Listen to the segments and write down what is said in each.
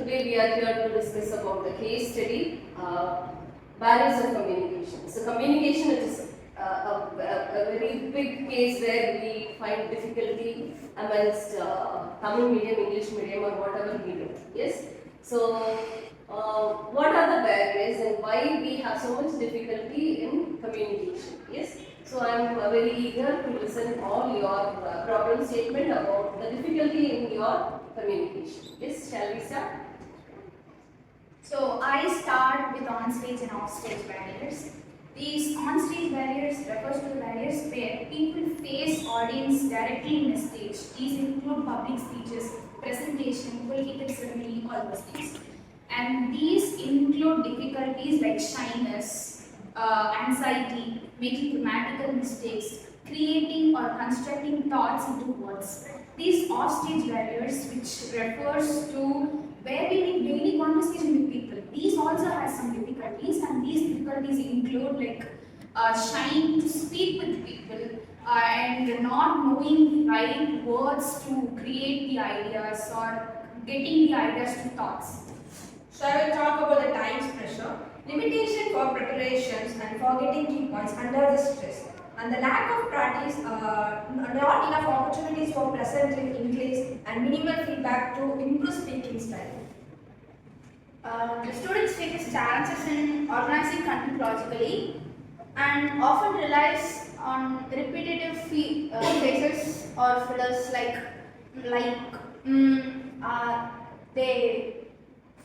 today we are here to discuss about the case study, barriers of communication. So communication is a very big case where we find difficulty amongst Tamil medium, English medium or whatever medium. Yes. So what are the barriers and why we have so much difficulty in communication? Yes. So I am very eager to listen all your problem statement about the difficulty in your communication. Yes, shall we start? So I start with on-stage and off-stage barriers. These on-stage barriers refers to the barriers where people face audience directly in a stage. These include public speeches, presentation, political ceremony, all those things. And these include difficulties like shyness, anxiety, making grammatical mistakes, creating or constructing thoughts into words. These off-stage barriers, which refers to where we need daily conversation with people, these also has some difficulties, and these difficulties include like shying to speak with people and not knowing the right words to create the ideas or getting the ideas to thoughts. So I will talk about the time's pressure, limitation for preparations and forgetting key points under the stress, and the lack of practice, not enough opportunities for presenting English and minimal feedback to improve speaking style. The students face challenges in organizing content logically and often relies on repetitive phrases or fillers they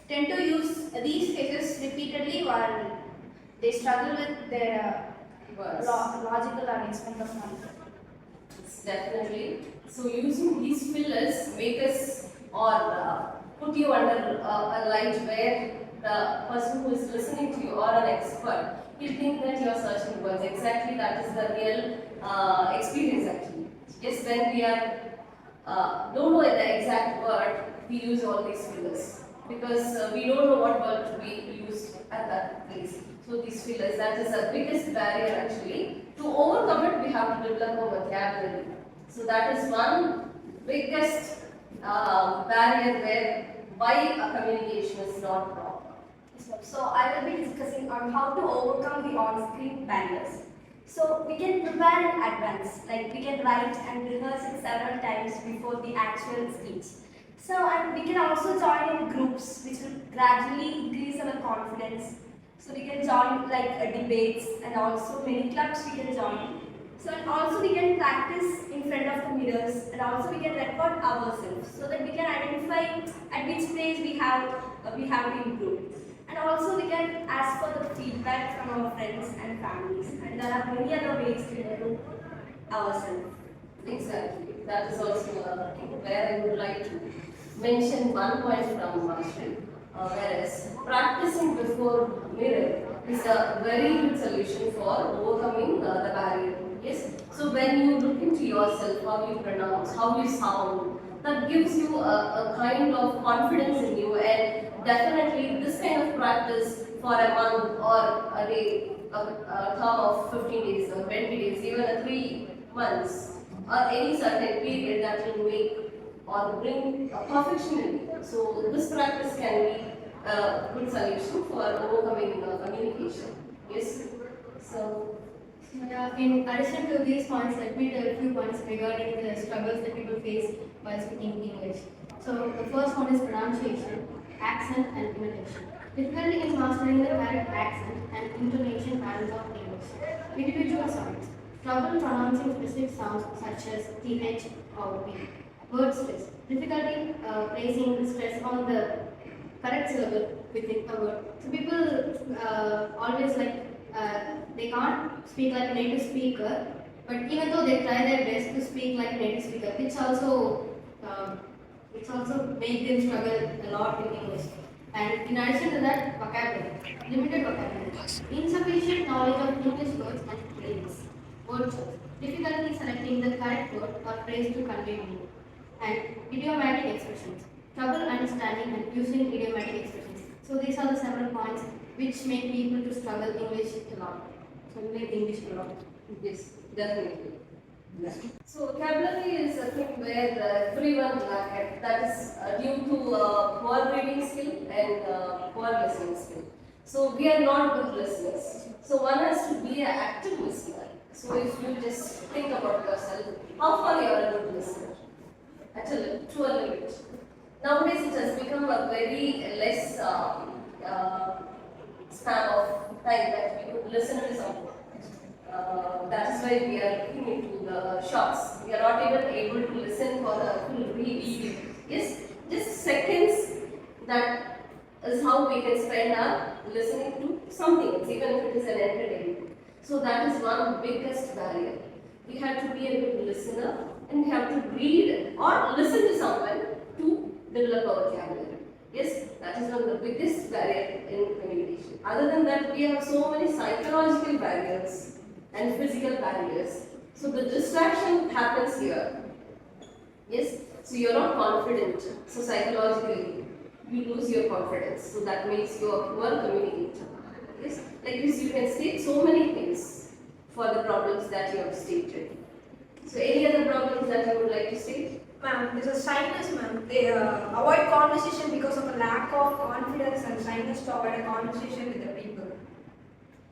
tend to use these phrases repeatedly while they struggle with their logical arrangement of content. Definitely. So using these fillers make us or put you under a light where the person who is listening to you or an expert will think that you are searching words. Exactly, that is the real experience actually. Yes, when we are don't know the exact word, we use all these fillers because we don't know what word to be used at that place. So these fillers, that is the biggest barrier actually. To overcome it, we have to develop a vocabulary. So that is one biggest barrier where why a communication is not proper. So I will be discussing on how to overcome the on-screen barriers. So we can prepare in advance, like we can write and rehearse it several times before the actual speech. So and we can also join in groups which will gradually increase our confidence. So we can join like debates and also many clubs we can join. So and also we can practice in front of the mirrors and also we can record ourselves so that we can identify at which place we have to improve. And also we can ask for the feedback from our friends and families, and there are many other ways to improve ourselves. Exactly. That is also another thing where I would like to mention one point from Marshall. Whereas practicing before mirror is a very good solution for overcoming the barrier. Yes. So when you look into yourself, how you pronounce, how you sound, that gives you a kind of confidence in you, and definitely this kind of practice for a month or a day, a term of 15 days or 20 days, even a 3 months or any certain period that will make or bring a perfection in you. So this practice can be a good solution for overcoming communication. Yes. So in addition to these points, let me tell a few points regarding the struggles that people face while speaking English. So the first one is pronunciation, accent and intonation. Difficulty in mastering the correct accent and intonation patterns of English. Individual sounds. Trouble pronouncing specific sounds such as th or p. Word stress. Difficulty placing stress on the correct syllable within a word. So people always they can't speak like a native speaker, but even though they try their best to speak like a native speaker, which also make them struggle a lot in English. And in addition to that, vocabulary, limited vocabulary, insufficient knowledge of English words and phrases, word choice, difficulty selecting the correct word or phrase to convey meaning, and idiomatic expressions, trouble understanding and using idiomatic expressions. So these are the several points which make people to struggle English a lot. So make English a lot. yes, definitely. So vocabulary is a thing where everyone lack it. That is due to poor reading skill and poor listening skill. So we are not good listeners. So one has to be an active listener. So if you just think about yourself, how far you are a good listener? To a limit. Nowadays it has become a very less span of time that we could listen to something. That is why we are looking into the shorts. We are not even able to listen for a full read. Yes, just seconds. That is how we can spend our listening to something, even if it is an entertainment. So that is one biggest barrier. We have to be a good listener and we have to read or listen to someone to develop our vocabulary. Yes, that is one of the biggest barrier in communication. Other than that, we have so many psychological barriers and physical barriers. So the distraction happens here. Yes, so you're not confident. So psychologically, you lose your confidence. So that makes you a poor communicator. Yes, like this, you can state so many things for the problems that you have stated. So any other problems that you would like to state? Ma'am, this is shyness, ma'am. They avoid conversation because of a lack of confidence and shyness to avoid a conversation with the people.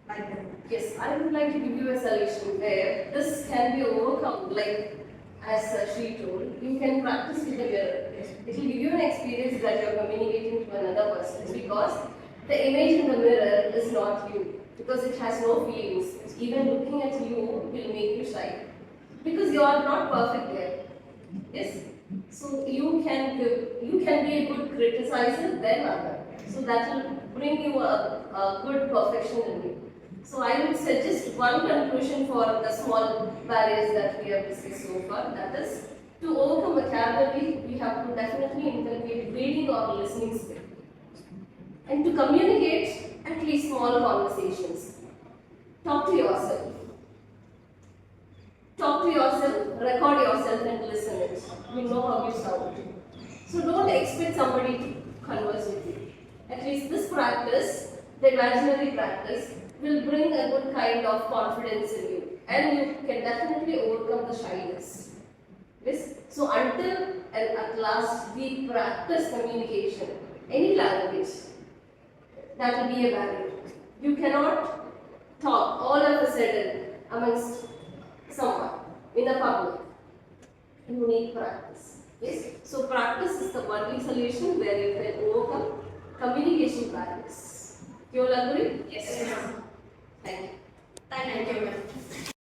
Like that. Yes, I would like to give you a solution where this can be overcome. Like as she told, you can practice with the mirror. It will give you an experience that you are communicating to another person because the image in the mirror is not you because it has no feelings. Even looking at you will make you shy because you are not perfect there. Yes, so you can be a good criticizer than other. So that will bring you a good perfection in you. So I would suggest one conclusion for the small barriers that we have discussed so far. That is, to overcome vocabulary, we have to definitely inculcate reading or listening skill. And to communicate, at least small conversations. Talk to yourself. Talk to yourself, record yourself and listen it. You know how you sound. So don't expect somebody to converse with you. At least this practice, the imaginary practice, will bring a good kind of confidence in you. And you can definitely overcome the shyness. Yes? So until and at last we practice communication, any language, that will be a barrier. You cannot talk all of a sudden amongst someone in a public. You need practice. Yes? So practice is the only solution where you can overcome communication barriers. You all agree? Yes, ma'am. Thank you. Thank you, ma'am.